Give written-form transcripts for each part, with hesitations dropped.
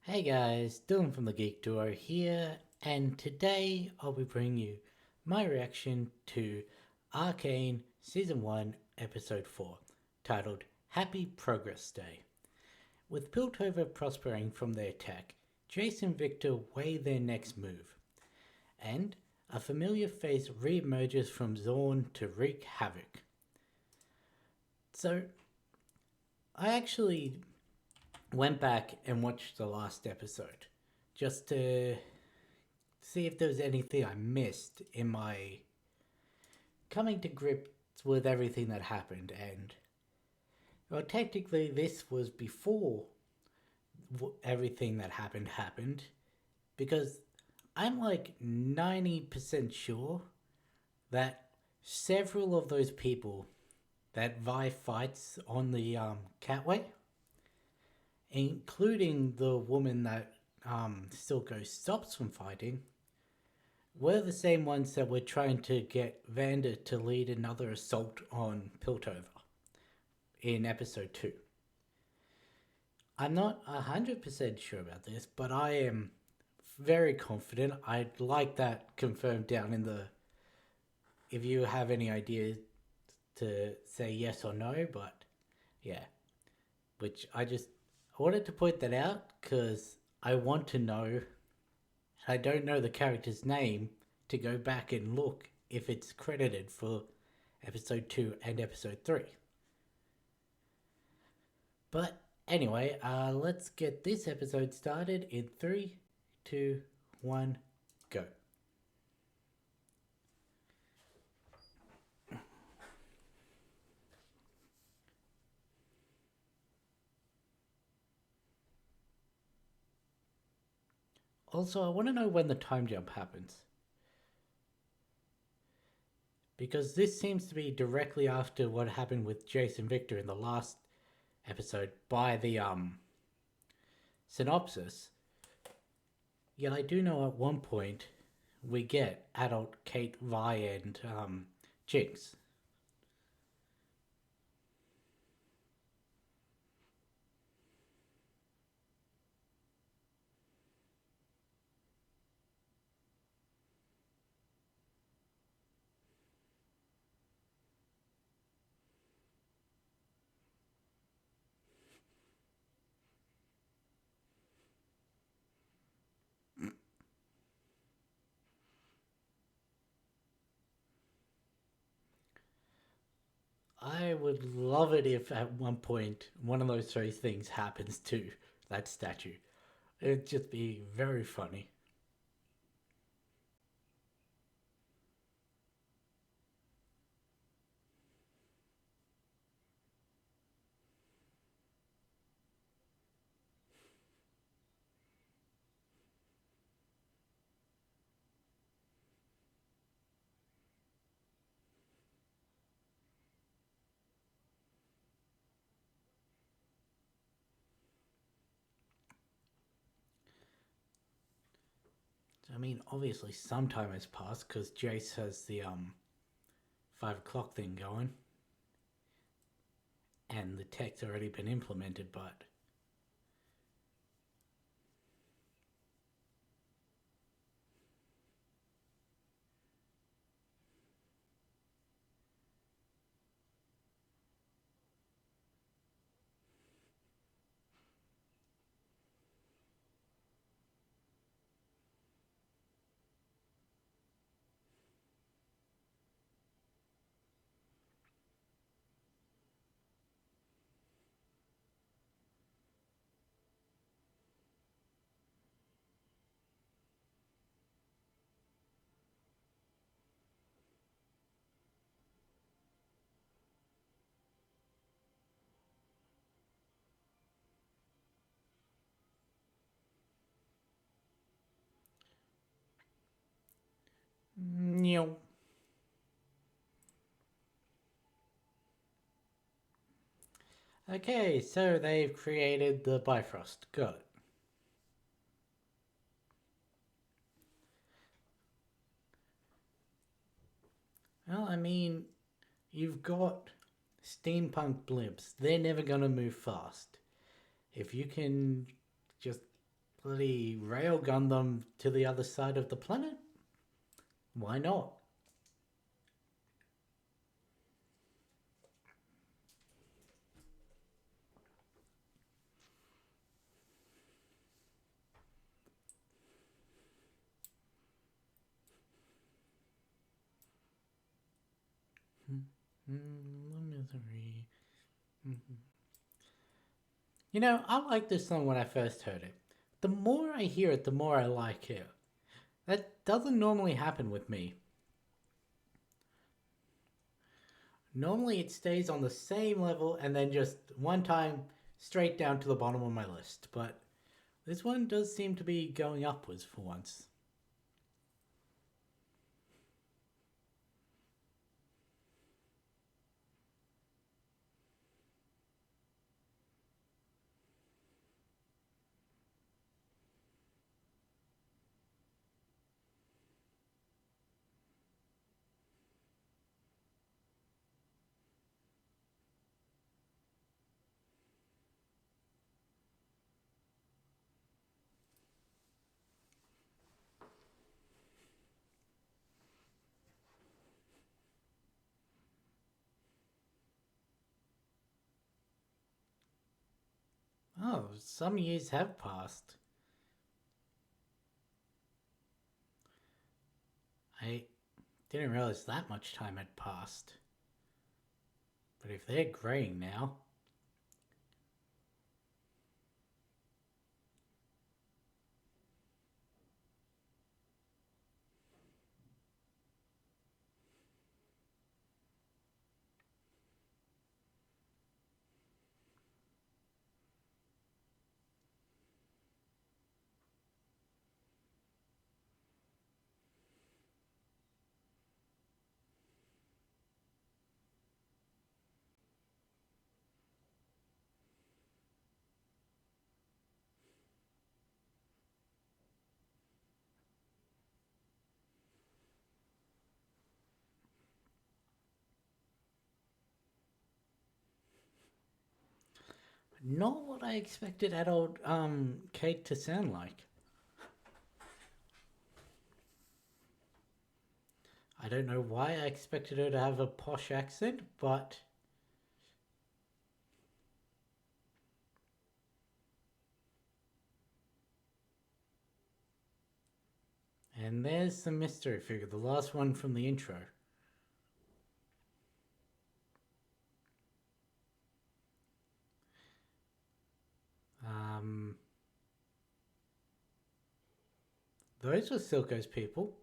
Hey guys, Dylan from the Geek Duo here, and today I'll be bringing you my reaction to Arcane Season 1, Episode 4, titled Happy Progress Day. With Piltover prospering from their attack, Jace and Victor weigh their next move, and a familiar face re-emerges from Zorn to wreak havoc. So, I actually went back and watched the last episode just to see if there was anything I missed in my coming to grips with everything that happened. And, well, technically, this was before everything that happened because I'm like 90% sure that several of those people that Vi fights on the catway, including the woman that Silco stops from fighting, were the same ones that were trying to get Vander to lead another assault on Piltover in episode 2. I'm not 100% sure about this, but I am very confident. I'd like that confirmed down in the. If you have any ideas to say yes or no, but yeah. Which I wanted to point that out because I want to know. I don't know the character's name to go back and look if it's credited for episode 2 and episode 3. But anyway, let's get this episode started in 3, 2, 1, go. Also, I want to know when the time jump happens. Because this seems to be directly after what happened with Jason Victor in the last episode by the synopsis. Yet I do know at one point we get adult Kate, Vi, and Jinx. I would love it if at one point one of those three things happens to that statue. It'd just be very funny. I mean, obviously some time has passed because Jace has the 5 o'clock thing going, and the tech's already been implemented. But no. Okay, so they've created the Bifrost. Good. Well, I mean, you've got steampunk blimps. They're never gonna move fast. If you can just bloody railgun them to the other side of the planet? Why not? Misery. You know, I liked this song when I first heard it. The more I hear it, the more I like it. That doesn't normally happen with me. Normally it stays on the same level and then just one time straight down to the bottom of my list. But this one does seem to be going upwards for once. Oh, some years have passed. I didn't realize that much time had passed. But if they're graying now. Not what I expected adult Kate to sound like. I don't know why I expected her to have a posh accent, but and there's the mystery figure, the last one from the intro. Those are Silco's people.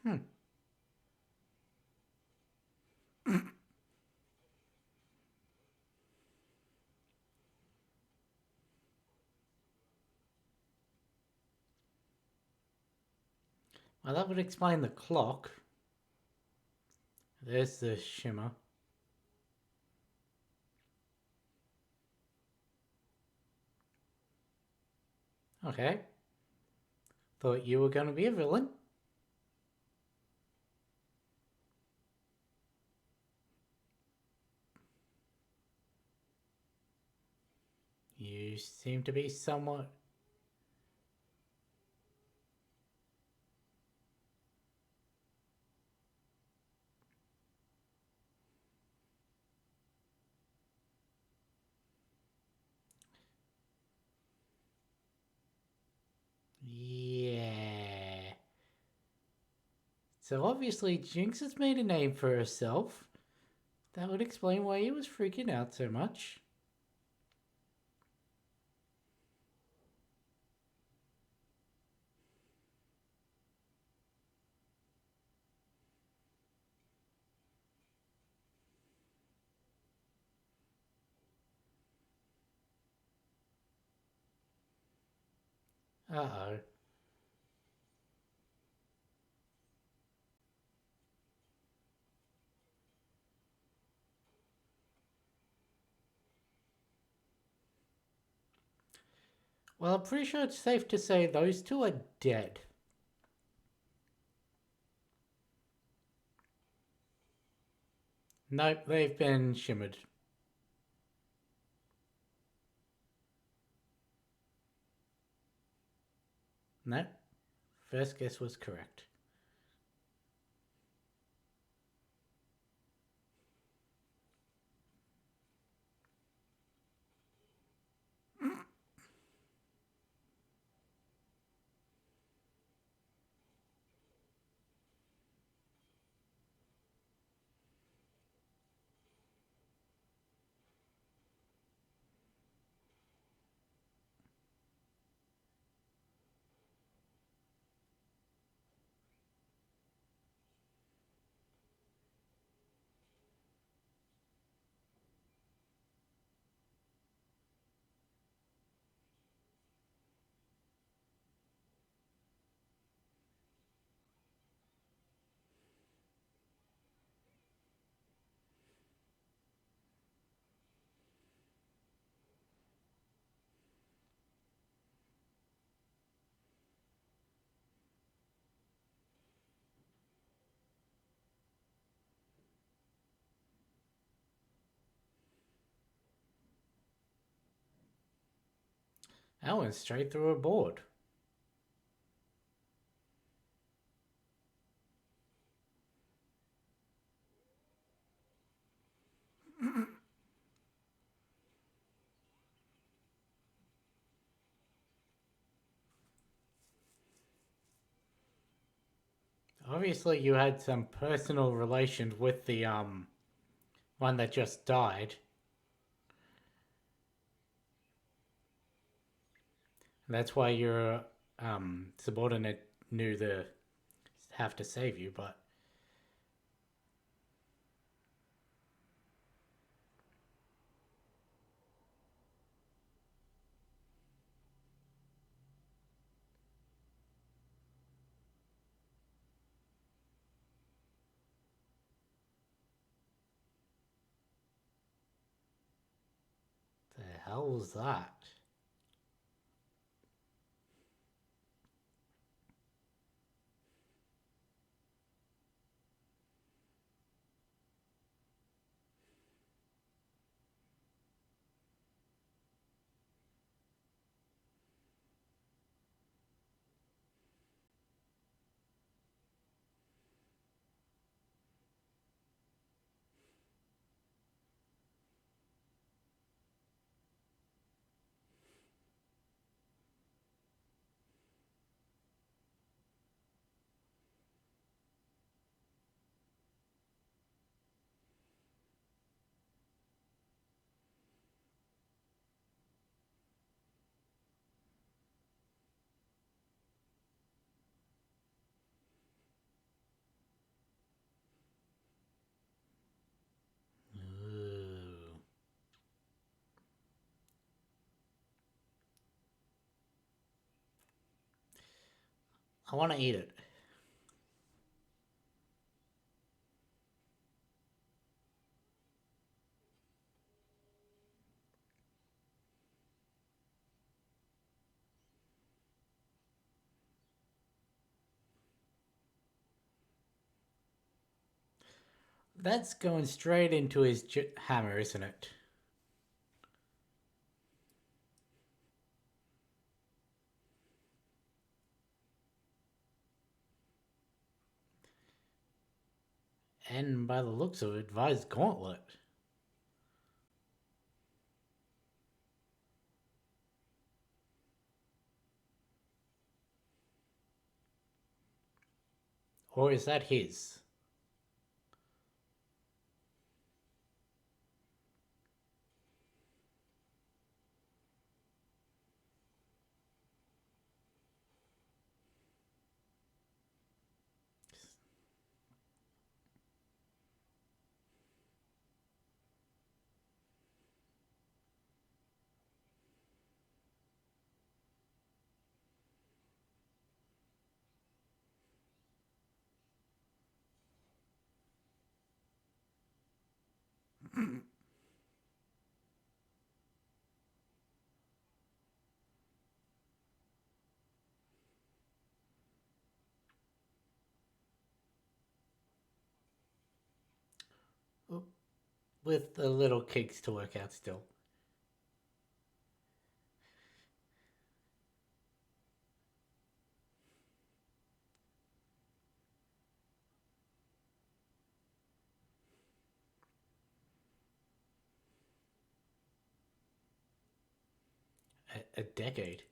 Hmm. Well, that would explain the clock. There's the shimmer. Okay. Thought you were going to be a villain. You seem to be somewhat. Yeah. So obviously Jinx has made a name for herself. That would explain why he was freaking out so much. Uh-oh. Well, I'm pretty sure it's safe to say those two are dead. Nope, they've been shimmered. Nope. First guess was correct. I went straight through a board. Obviously, you had some personal relations with the one that just died. That's why your subordinate knew to have to save you, but the hell was that? Ooh. I want to eat it. That's going straight into his hammer, isn't it? And by the looks of it, Vi's gauntlet. Or is that his? With the little kinks to work out still. A decade.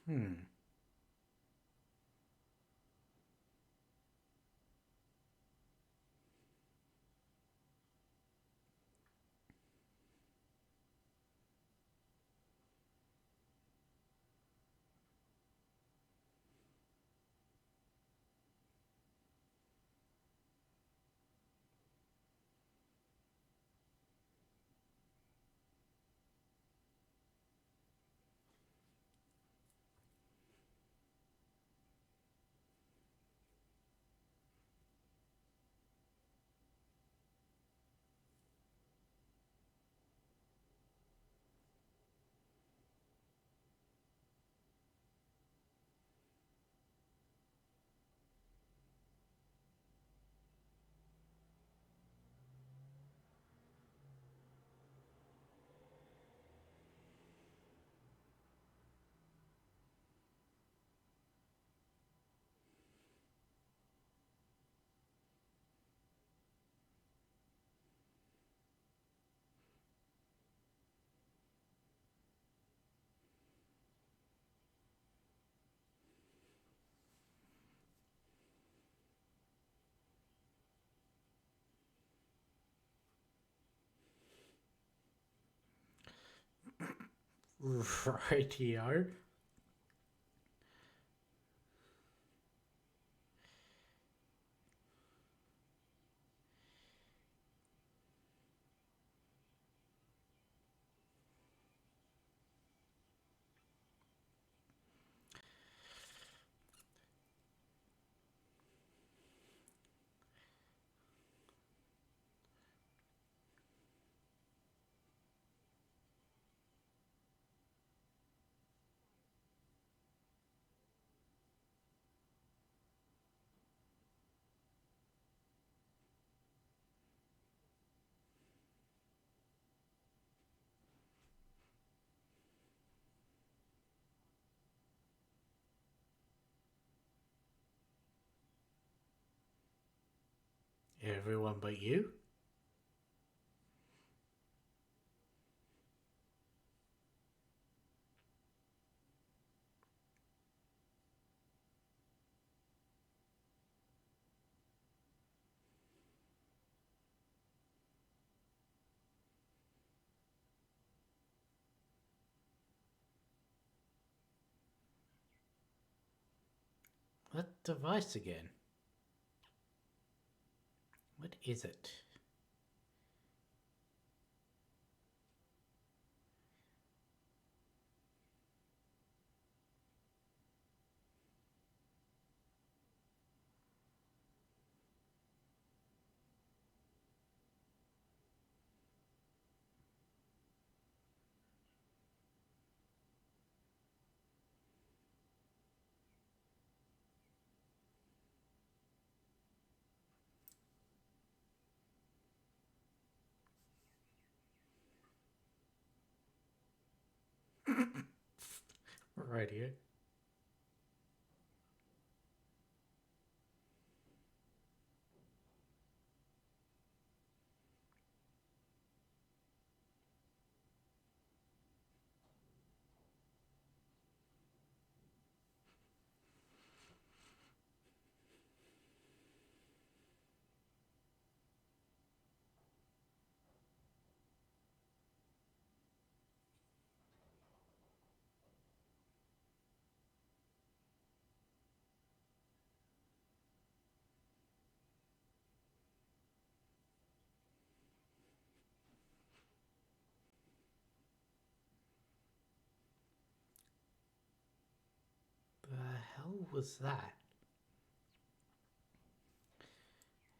Hmm. Rightio. Everyone but you? What device again? What is it? Radio. The hell was that?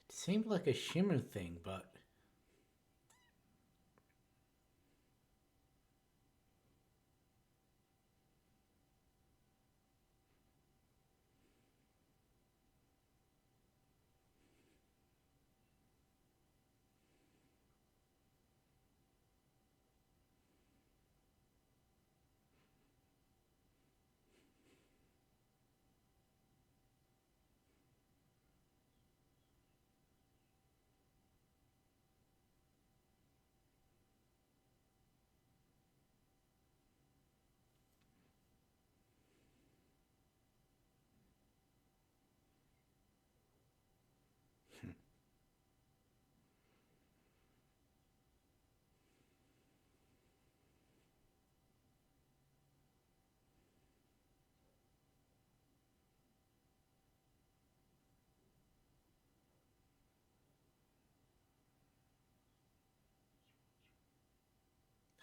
It seemed like a shimmer thing, but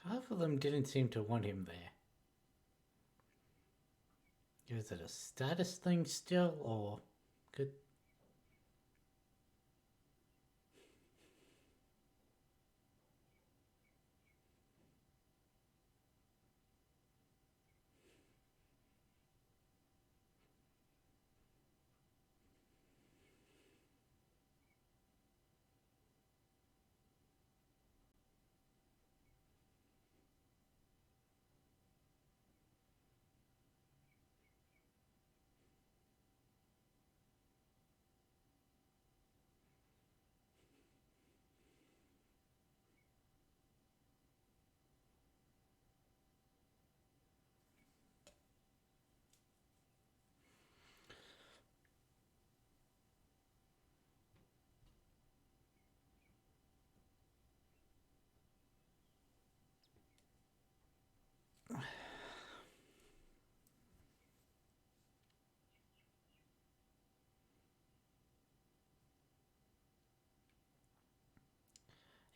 half of them didn't seem to want him there. Is it a status thing still, or could...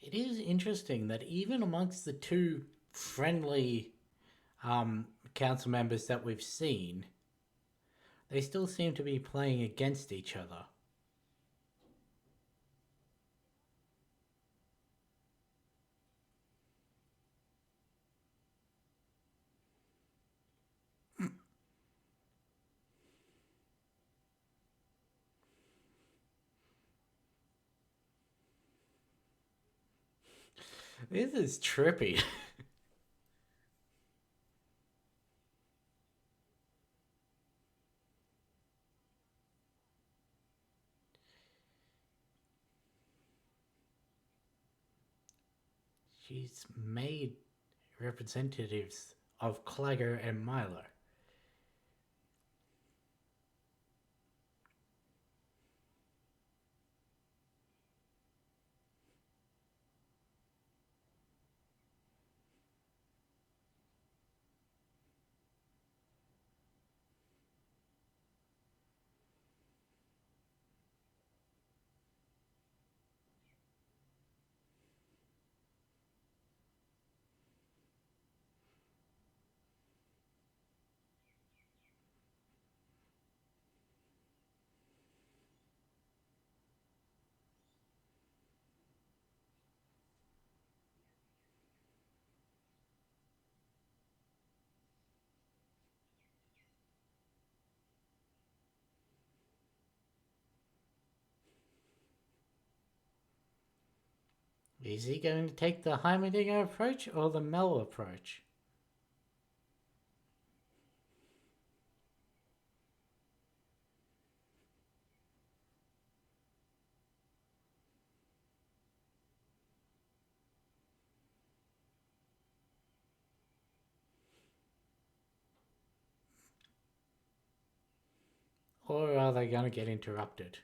It is interesting that even amongst the two friendly council members that we've seen, they still seem to be playing against each other. This is trippy. She's made representatives of Clagger and Milo. Is he going to take the Heimerdinger approach or the Mel approach? Or are they going to get interrupted?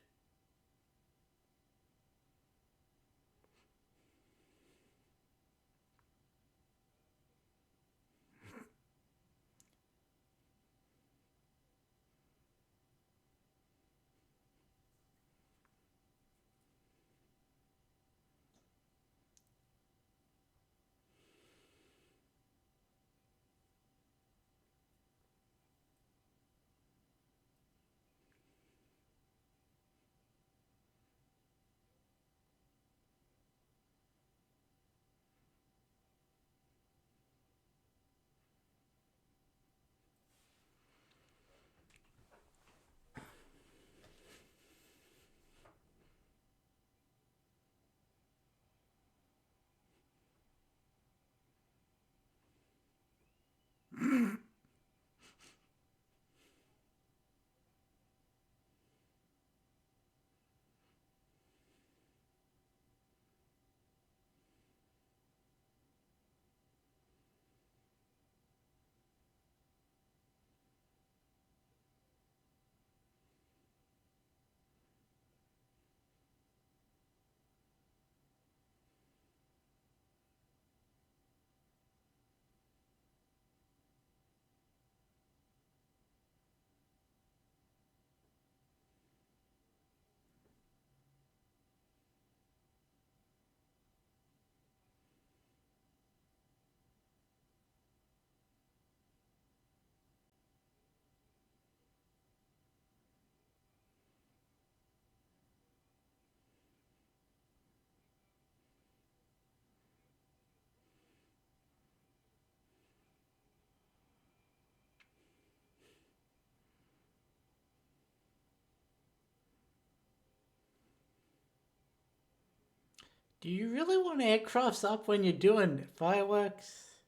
Do you really want aircrafts up when you're doing fireworks?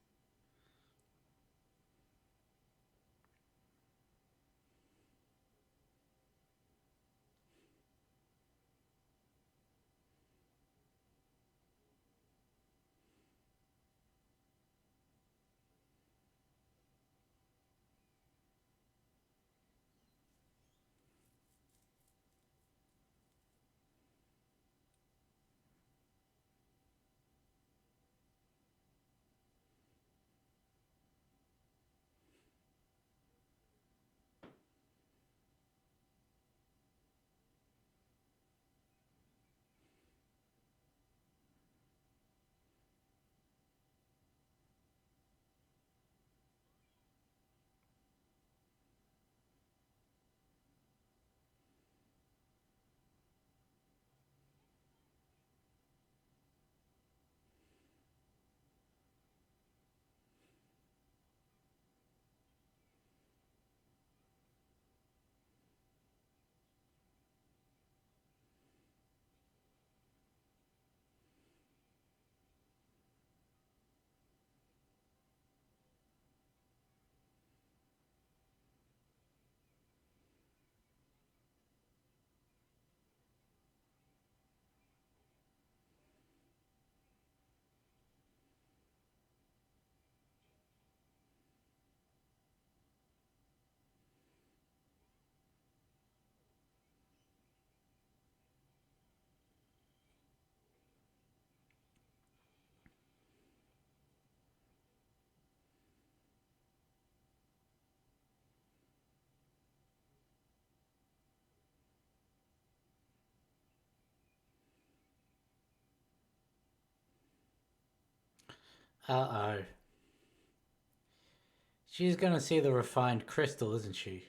Uh oh. She's gonna see the refined crystal, isn't she?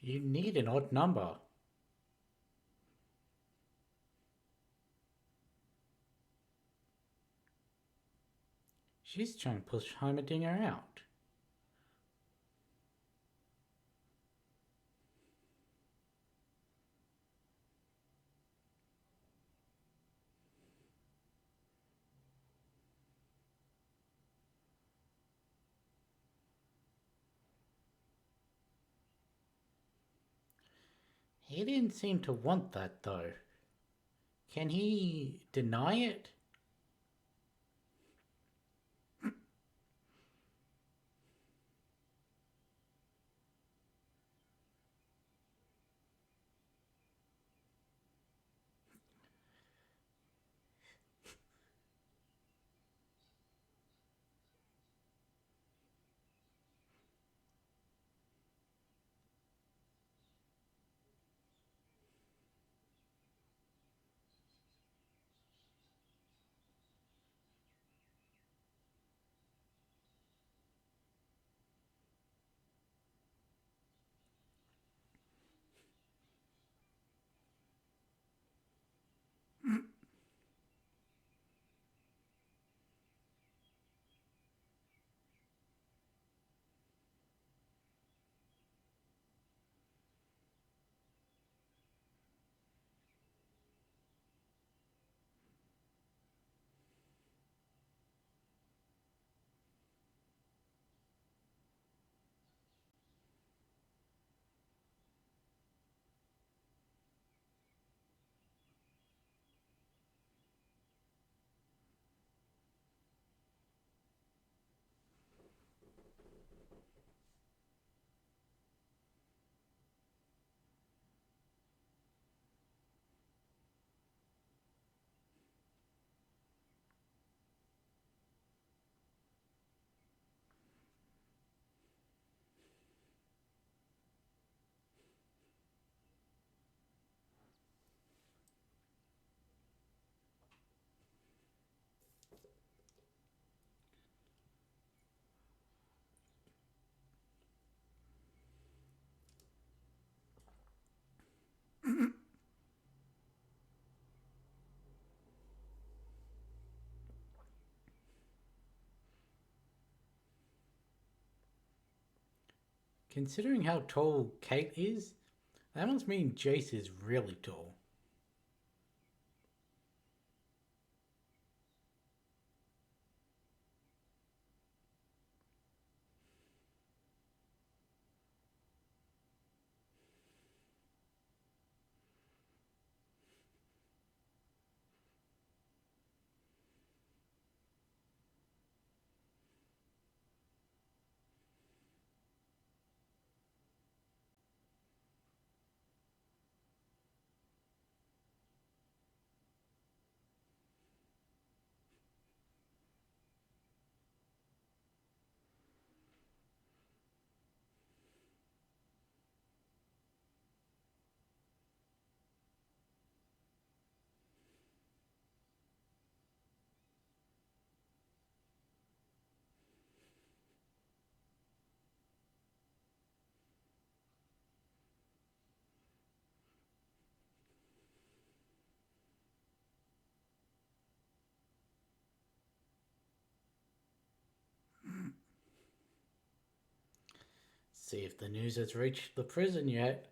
You need an odd number. She's trying to push Heimerdinger out. He didn't seem to want that though. Can he deny it? Considering how tall Kate is, that must mean Jace is really tall. See if the news has reached the prison yet.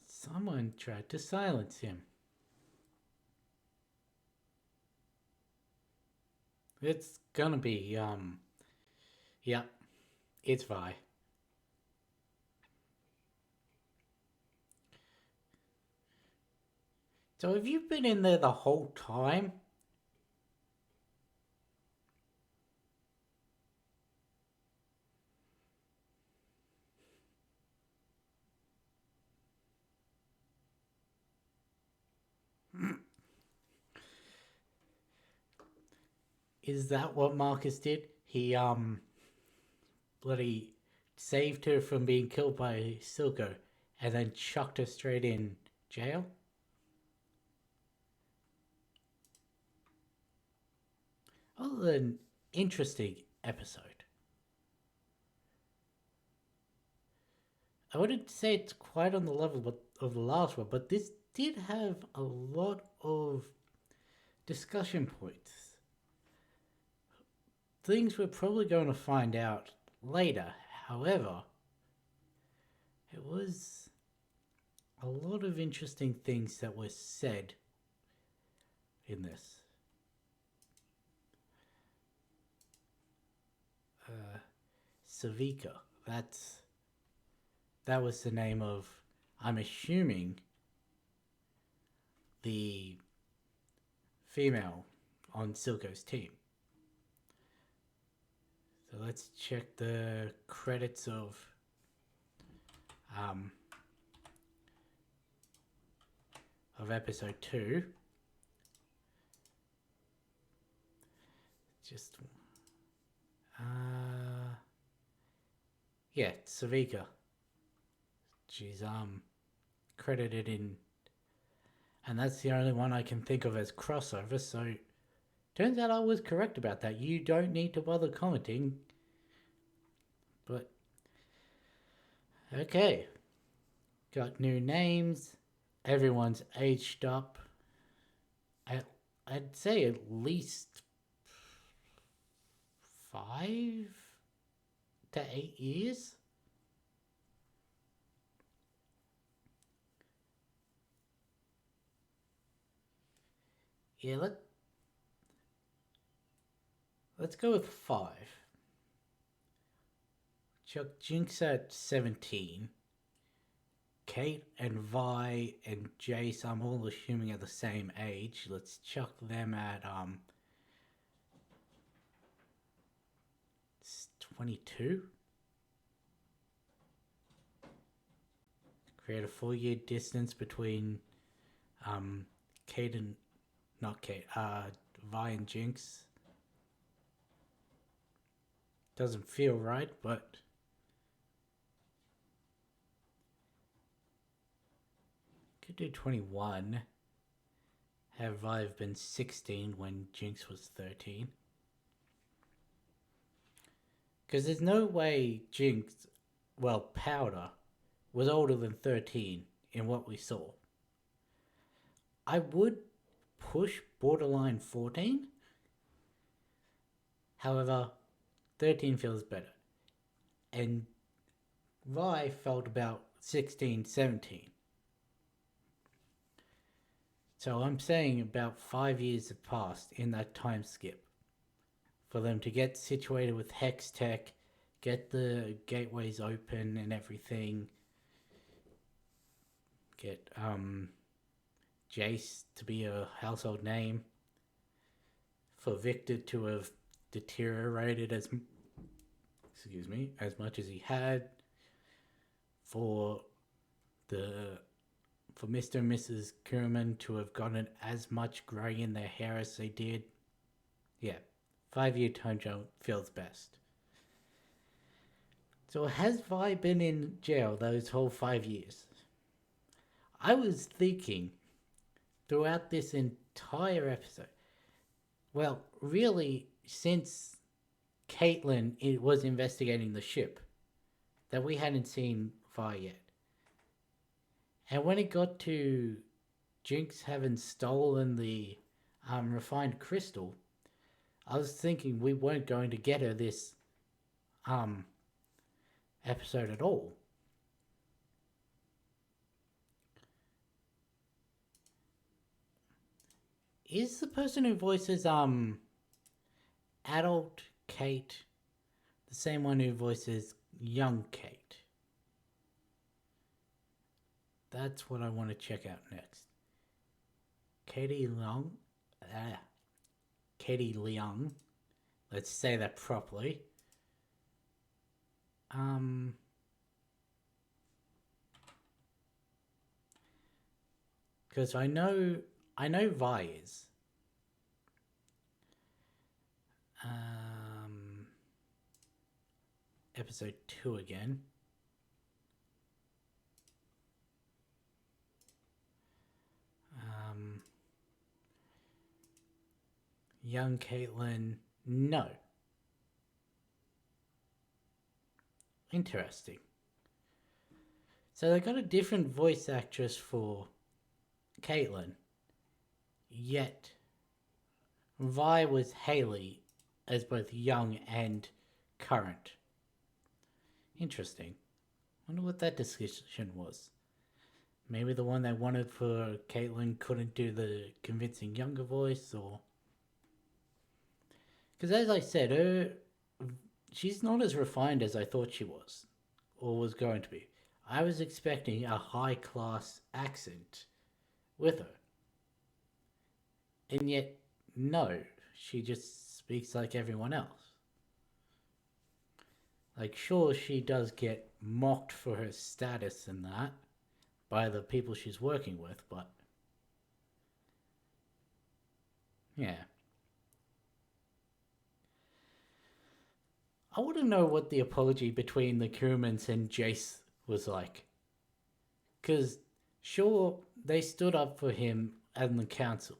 Someone tried to silence him. It's gonna be, yep, it's Vi. So have you been in there the whole time? Is that what Marcus did? He, bloody saved her from being killed by Silco and then chucked her straight in jail? Oh, an interesting episode. I wouldn't say it's quite on the level of the last one, but this did have a lot of discussion points. Things we're probably going to find out later. However, it was a lot of interesting things that were said in this. Savika, that was the name of, I'm assuming, the female on Silco's team. So let's check the credits um, of episode 2. Just yeah, Savika. She's credited in, and that's the only one I can think of as crossover. So turns out I was correct about that. You don't need to bother commenting. But okay, got new names. Everyone's aged up. I'd say at least 5 to 8 years. Yeah, let's go with 5. Chuck Jinx at 17. Kate and Vi and Jace, I'm all assuming are the same age. Let's chuck them at 22. Create a 4-year distance between Kate and not Kate, Vi and Jinx. Doesn't feel right, but could do 21. Have Vi been 16 when Jinx was 13? Because there's no way Jinx, well, Powder, was older than 13 in what we saw. I would push borderline 14. However, 13 feels better. And Vi felt about 16, 17. So I'm saying about 5 years have passed in that time skip for them to get situated with Hex Tech, get the gateways open and everything, get Jace to be a household name, for Victor to have deteriorated as much as he had, for Mr. and Mrs. Kurman to have gotten as much grey in their hair as they did. Yeah, 5-year time jump feels best. So has Vi been in jail those whole 5 years? I was thinking throughout this entire episode, well, really, since Caitlyn was investigating the ship, that we hadn't seen Vi yet. And when it got to Jinx having stolen the refined crystal, I was thinking we weren't going to get her this episode at all. Is the person who voices adult Kate, the same one who voices young Kate. That's what I want to check out next. Katie Leung. Katie Leung. Let's say that properly. Because I know Vi is. Episode 2 again. Young Caitlin, no. Interesting. So they got a different voice actress for Caitlin, yet Vi was Haley as both young and current. Interesting. Wonder what that discussion was. Maybe the one they wanted for Caitlin couldn't do the convincing younger voice, or... Because as I said, she's not as refined as I thought she was, or was going to be. I was expecting a high-class accent with her. And yet, no, she just speaks like everyone else. Like, sure, she does get mocked for her status and that by the people she's working with, but... yeah. I want to know what the apology between the Kurumans and Jace was like. Because, sure, they stood up for him and the council.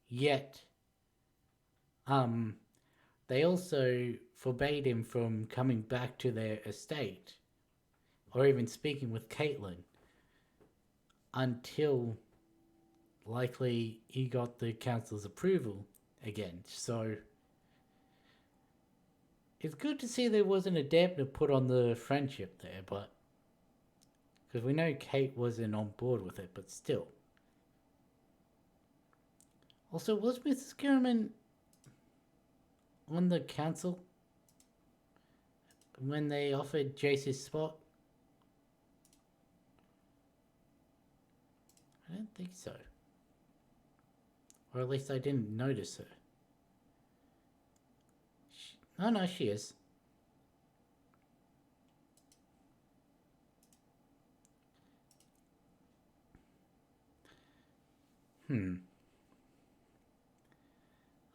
Yet, they also forbade him from coming back to their estate, or even speaking with Caitlin, until, likely, he got the council's approval again. So... it's good to see there wasn't a dampener put on the friendship there, but... because we know Kate wasn't on board with it, but still. Also, was Mrs. Kuruman on the council when they offered Jace's spot? I don't think so. Or at least I didn't notice her. Oh no, she is.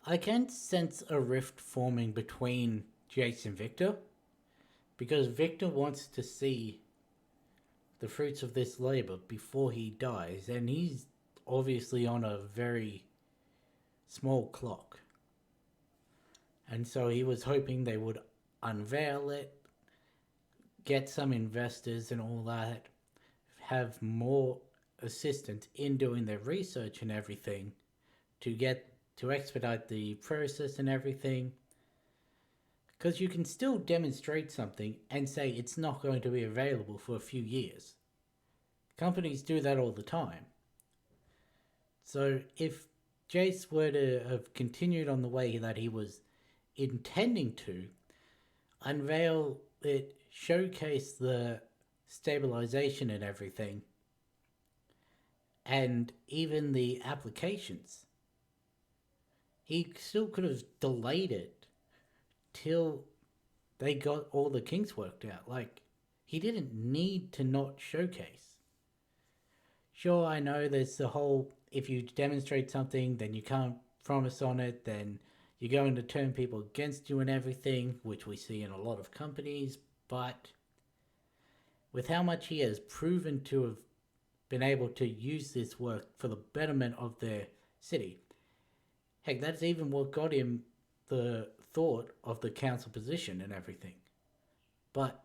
I can sense a rift forming between Jace and Victor, because Victor wants to see the fruits of this labor before he dies, and he's obviously on a very small clock. And so he was hoping they would unveil it, get some investors and all that, have more assistance in doing their research and everything to expedite the process and everything. Because you can still demonstrate something and say it's not going to be available for a few years. Companies do that all the time. So if Jace were to have continued on the way that he was intending to, unveil it, showcase the stabilization and everything, and even the applications, he still could have delayed it till they got all the kinks worked out. Like, he didn't need to not showcase. Sure, I know there's the whole, if you demonstrate something, then you can't promise on it, then you're going to turn people against you and everything, which we see in a lot of companies, but with how much he has proven to have been able to use this work for the betterment of their city. Heck, that's even what got him the thought of the council position and everything. But,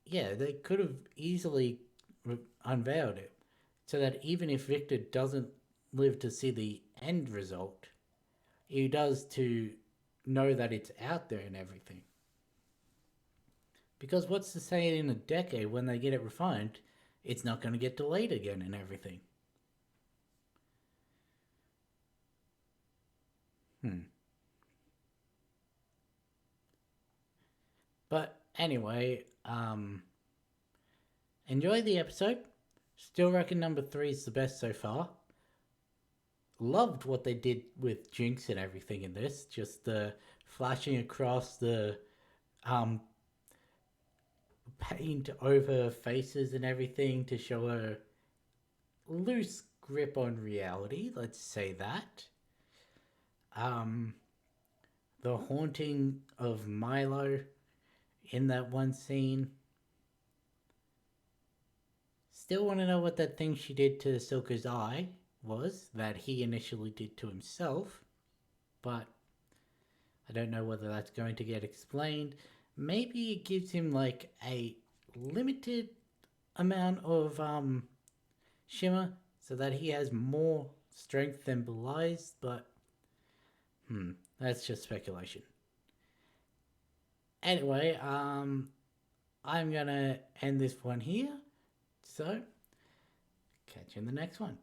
yeah, they could have easily unveiled it, so that even if Victor doesn't live to see the end result, he does to know that it's out there and everything. Because what's to say in a decade when they get it refined, it's not going to get delayed again and everything. But anyway, enjoy the episode. Still reckon number 3 is the best so far. Loved what they did with Jinx and everything in this. Just the flashing across the paint over faces and everything to show a loose grip on reality. Let's say that. The haunting of Milo in that one scene. Still want to know what that thing she did to Silka's eye was that he initially did to himself, but I don't know whether that's going to get explained. Maybe it gives him like a limited amount of shimmer so that he has more strength than Blue Eyes, but that's just speculation. Anyway, I'm gonna end this one here. So, catch you in the next one.